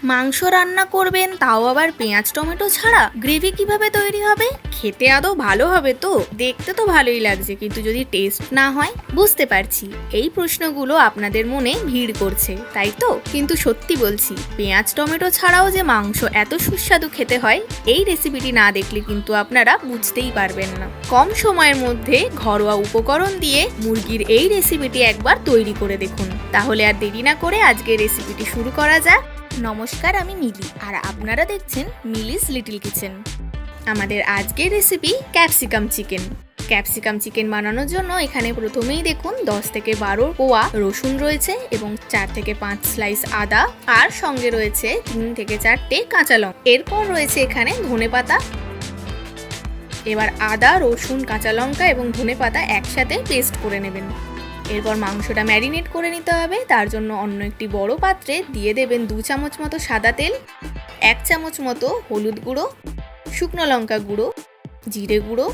মাংস রান্না করবেন, তাও আবার পেঁয়াজ টমেটো ছাড়া। গ্রেভি কিভাবে তৈরি হবে? খেতে আদৌ ভালো হবে তো? দেখতে তো ভালোই লাগছে, কিন্তু যদি টেস্ট না হয়? বুঝতে পারছি এই প্রশ্নগুলো আপনাদের মনে ভিড় করছে, তাই তো? কিন্তু সত্যি বলছি, পেঁয়াজ টমেটো ছাড়াও যে মাংস এত সুস্বাদু খেতে হয়, এই রেসিপিটি না দেখলে কিন্তু আপনারা বুঝতেই পারবেন না। কম সময়ের মধ্যে ঘরোয়া উপকরণ দিয়ে মুরগির এই রেসিপিটি একবার তৈরি করে দেখুন। তাহলে আর দেরি না করে আজকে রেসিপিটি শুরু করা যাক। নমস্কার, আমি মিলি, আর আপনারা দেখছেন মিলিস লিটল কিচেন। আমাদের আজকের recipe capsicum chicken. Capsicum chicken বানানোর জন্য এখানে প্রথমেই দেখুন 10 থেকে 12 কোয়া রসুন রয়েছে এবং 4 থেকে 5 স্লাইস আদা, আর সঙ্গে রয়েছে 3 থেকে 4টে কাঁচা লঙ্কা। এরপর রয়েছে এখানে ধনেপাতা। এবার আদা, রসুন, কাঁচা লঙ্কা এবং ধনেপাতা একসাথে পেস্ট করে নেবেন। এরপর মাংসটা ম্যারিনেট করে নিতে হবে। তার জন্য অন্য একটি বড় পাত্রে দিয়ে দেবেন 2 চামচ মতো সাদা তেল, 1 চামচ মতো হলুদ গুঁড়ো, শুকনো লঙ্কা গুঁড়ো, জিরে গুঁড়ো,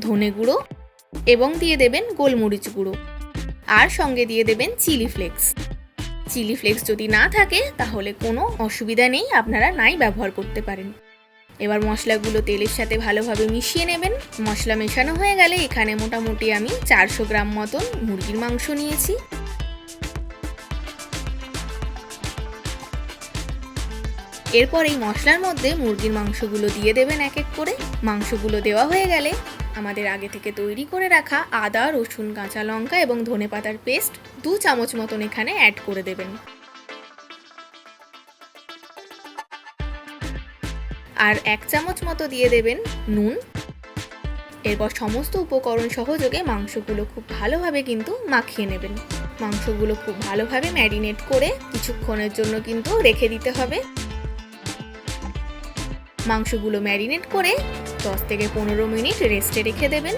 ধনে গুঁড়ো এবং দিয়ে দেবেন গোলমরিচ গুঁড়ো, আর সঙ্গে দিয়ে দেবেন চিলি ফ্লেক্স। চিলি ফ্লেক্স যদি না থাকে তাহলে কোনো অসুবিধা নেই, আপনারা নাই ব্যবহার করতে পারেন। এবার মশলাগুলো তেলের সাথে ভালোভাবে মিশিয়ে নেবেন। মশলা মেশানো হয়ে গেলে এখানে মোটামুটি আমি 400 গ্রাম মতন মুরগির মাংস নিয়েছি। এরপর এই মশলার মধ্যে মুরগির মাংসগুলো দিয়ে দেবেন এক এক করে। মাংসগুলো দেওয়া হয়ে গেলে আমাদের আগে থেকে তৈরি করে রাখা আদা, রসুন, কাঁচা লঙ্কা এবং ধনেপাতার পেস্ট 2 চামচ মতন এখানে অ্যাড করে দেবেন। আর 1 চামচ মতো দিয়ে দেবেন নুন। এরপর সমস্ত উপকরণ সহযোগে মাংসগুলো খুব ভালোভাবে কিন্তু মাখিয়ে নেবেন। মাংসগুলো খুব ভালোভাবে ম্যারিনেট করে কিছুক্ষণের জন্য কিন্তু রেখে দিতে হবে। মাংসগুলো ম্যারিনেট করে 10 থেকে 15 মিনিট রেস্টে রেখে দেবেন।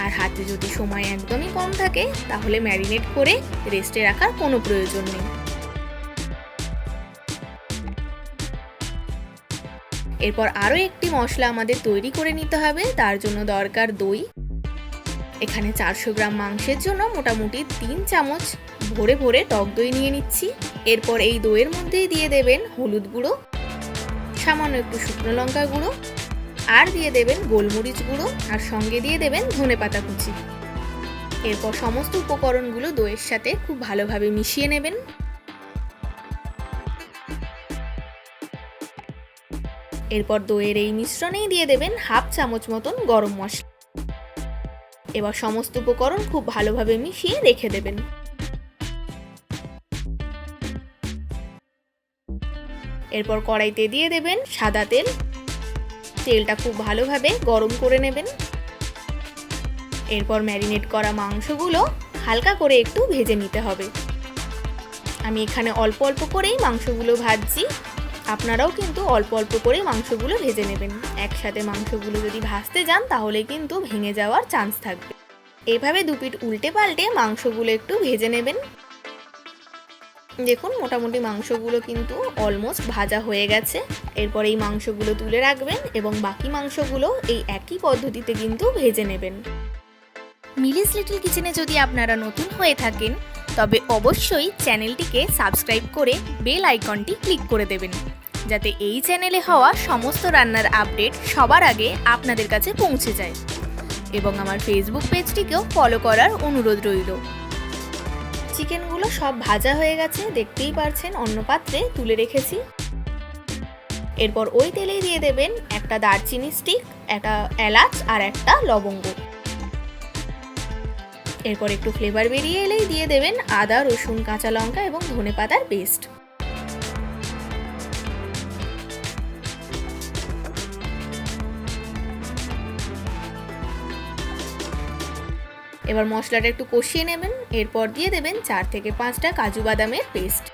আর হাতে যদি সময় একদমই কম থাকে তাহলে ম্যারিনেট করে রেস্টে রাখার কোনো প্রয়োজন নেই। এরপর আরও একটি মশলা আমাদের তৈরি করে নিতে হবে। তার জন্য দরকার দই। এখানে 400 গ্রাম মাংসের জন্য মোটামুটি 3 চামচ ভরে ভরে টক দই নিয়ে নিচ্ছি। এরপর এই দইয়ের মধ্যেই দিয়ে দেবেন হলুদ গুঁড়ো, সামান্য একটু শুকনো লঙ্কা গুঁড়ো, আর দিয়ে দেবেন গোলমরিচ গুঁড়ো, আর সঙ্গে দিয়ে দেবেন ধনেপাতা কুচি। এরপর সমস্ত উপকরণগুলো দইয়ের সাথে খুব ভালোভাবে মিশিয়ে নেবেন। এরপর দইয়ের এই মিশ্রণেই দিয়ে দেবেন 1/2 চামচ মতন গরম মশলা। এবার সমস্ত উপকরণ খুব ভালোভাবে মিশিয়ে রেখে দেবেন। এরপর কড়াইতে দিয়ে দেবেন সাদা তেল। তেলটা খুব ভালোভাবে গরম করে নেবেন। এরপর ম্যারিনেট করা মাংসগুলো হালকা করে একটু ভেজে নিতে হবে। আমি এখানে অল্প অল্প করেই মাংসগুলো ভাজছি, আপনারাও কিন্তু অল্প অল্প করে মাংসগুলো ভেজে নেবেন। একসাথে মাংসগুলো যদি ভাজতে যান তাহলে কিন্তু ভেঙে যাওয়ার চান্স থাকবে। এভাবে দুপিঠ উল্টে পাল্টে মাংসগুলো একটু ভেজে নেবেন। দেখুন মোটামুটি মাংসগুলো কিন্তু অলমোস্ট ভাজা হয়ে গেছে। এরপর এই মাংসগুলো তুলে রাখবেন এবং বাকি মাংসগুলো এই একই পদ্ধতিতে কিন্তু ভেজে নেবেন। মিলিস লিটল কিচেনে যদি আপনারা নতুন হয়ে থাকেন তবে অবশ্যই চ্যানেলটিকে সাবস্ক্রাইব করে বেল আইকনটি ক্লিক করে দেবেন, যাতে এই চ্যানেলে হওয়া সমস্ত রান্নার আপডেট সবার আগে আপনাদের কাছে পৌঁছে যায়। এবং আমার ফেসবুক পেজটিকেও ফলো করার অনুরোধ রইল। চিকেনগুলো সব ভাজা হয়ে গেছে, দেখতেই পারছেন অন্য পাত্রে তুলে রেখেছি। এরপর ওই তেলেই দিয়ে দেবেন একটা দারচিনি স্টিক, একটা এলাচ আর একটা লবঙ্গ। এরপর একটু ফ্লেভার বেরিয়ে এলেই দিয়ে দেবেন আদা, রসুন, কাঁচা লঙ্কা এবং ধনেপাতার পেস্ট। এবার মশলাটা একটু কষিয়ে নেবেন। এরপর দিয়ে দেবেন 4 থেকে 5টা কাজু বাদামের পেস্ট।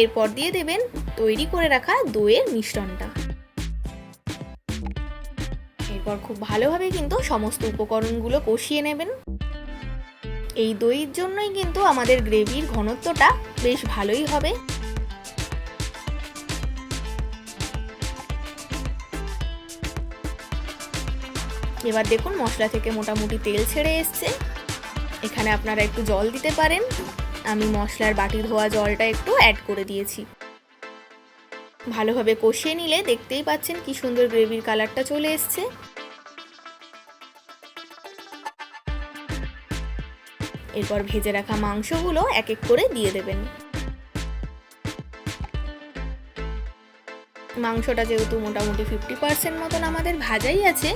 এরপর দিয়ে দেবেন তৈরি করে রাখা দইয়ের মিশ্রণটা। এরপর খুব ভালোভাবে কিন্তু সমস্ত উপকরণগুলো কষিয়ে নেবেন। এই দইয়ের জন্যই কিন্তু আমাদের গ্রেভির ঘনত্বটা বেশ ভালোই হবে। এবার দেখুন মশলা থেকে মোটামুটি তেল ছেড়ে এসছে। এখানে আপনারা একটু জল দিতে পারেন। আমি মশলার বাটি ধোয়া জলটা একটু অ্যাড করে দিয়েছি। ভালোভাবে কষিয়ে নিলে দেখতেই পাচ্ছেন কি সুন্দর গ্রেভির কালারটা চলে এসছে। এরপর ভেজে রাখা মাংসগুলো এক এক করে দিয়ে দেবেন। মাংসটা যেহেতু মোটামুটি 50% মতন আমাদের ভাজাই আছে,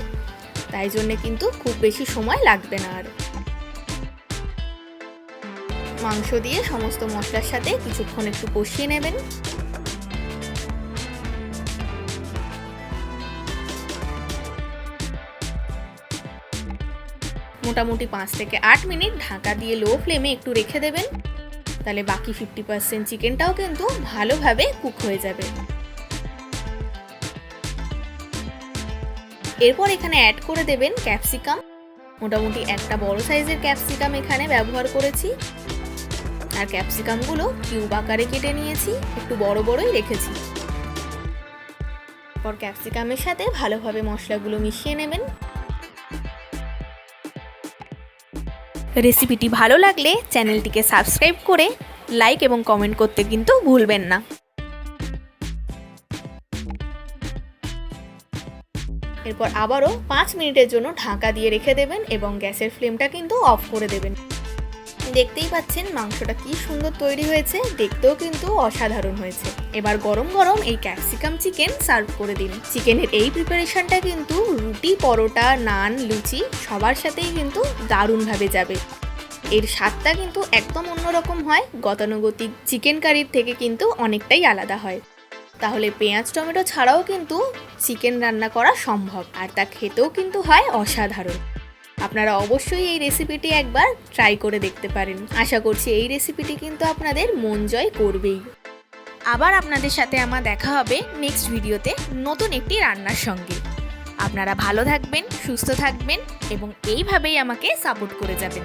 তাই জন্য কিন্তু খুব বেশি সময় লাগবে না। আর মাংস দিয়ে সমস্ত মশলার সাথে কিছুক্ষণ একটু কষিয়ে নেবেন। মোটামুটি 5 থেকে 8 মিনিট ঢাকা দিয়ে লো ফ্লেমে একটু রেখে দেবেন, তাহলে বাকি 50% চিকেনটাও কিন্তু ভালোভাবে কুক হয়ে যাবে। এরপর এখানে অ্যাড করে দেবেন ক্যাপসিকাম। মোটামুটি একটা বড় সাইজের ক্যাপসিকাম এখানে ব্যবহার করেছি, আর ক্যাপসিকামগুলো কিউব আকারে কেটে নিয়েছি, একটু বড় বড়ই রেখেছি। এরপর ক্যাপসিকামের সাথে ভালোভাবে মশলাগুলো মিশিয়ে নেবেন। রেসিপিটি ভালো লাগলে চ্যানেলটিকে সাবস্ক্রাইব করে লাইক এবং কমেন্ট করতে কিন্তু ভুলবেন না। এরপর আবারও 5 মিনিটের জন্য ঢাকা দিয়ে রেখে দেবেন এবং গ্যাসের ফ্লেমটা কিন্তু অফ করে দেবেন। দেখতেই পাচ্ছেন মাংসটা কি সুন্দর তৈরি হয়েছে, দেখতেও কিন্তু অসাধারণ হয়েছে। এবার গরম গরম এই ক্যাপসিকাম চিকেন সার্ভ করে দিন। চিকেনের এই প্রিপারেশনটা কিন্তু রুটি, পরোটা, নান, লুচি সবার সাথেই কিন্তু দারুণভাবে যাবে। এর স্বাদটা কিন্তু একদম অন্যরকম হয়, গতানুগতিক চিকেন কারির থেকে কিন্তু অনেকটাই আলাদা হয়। তাহলে পেঁয়াজ টমেটো ছাড়াও কিন্তু চিকেন রান্না করা সম্ভব, আর তা খেতেও কিন্তু হয় অসাধারণ। আপনারা অবশ্যই এই রেসিপিটি একবার ট্রাই করে দেখতে পারেন। আশা করছি এই রেসিপিটি কিন্তু আপনাদের মন জয় করবেই। আবার আপনাদের সাথে আমার দেখা হবে নেক্সট ভিডিওতে নতুন একটি রান্নার সঙ্গে। আপনারা ভালো থাকবেন, সুস্থ থাকবেন এবং এইভাবেই আমাকে সাপোর্ট করে যাবেন।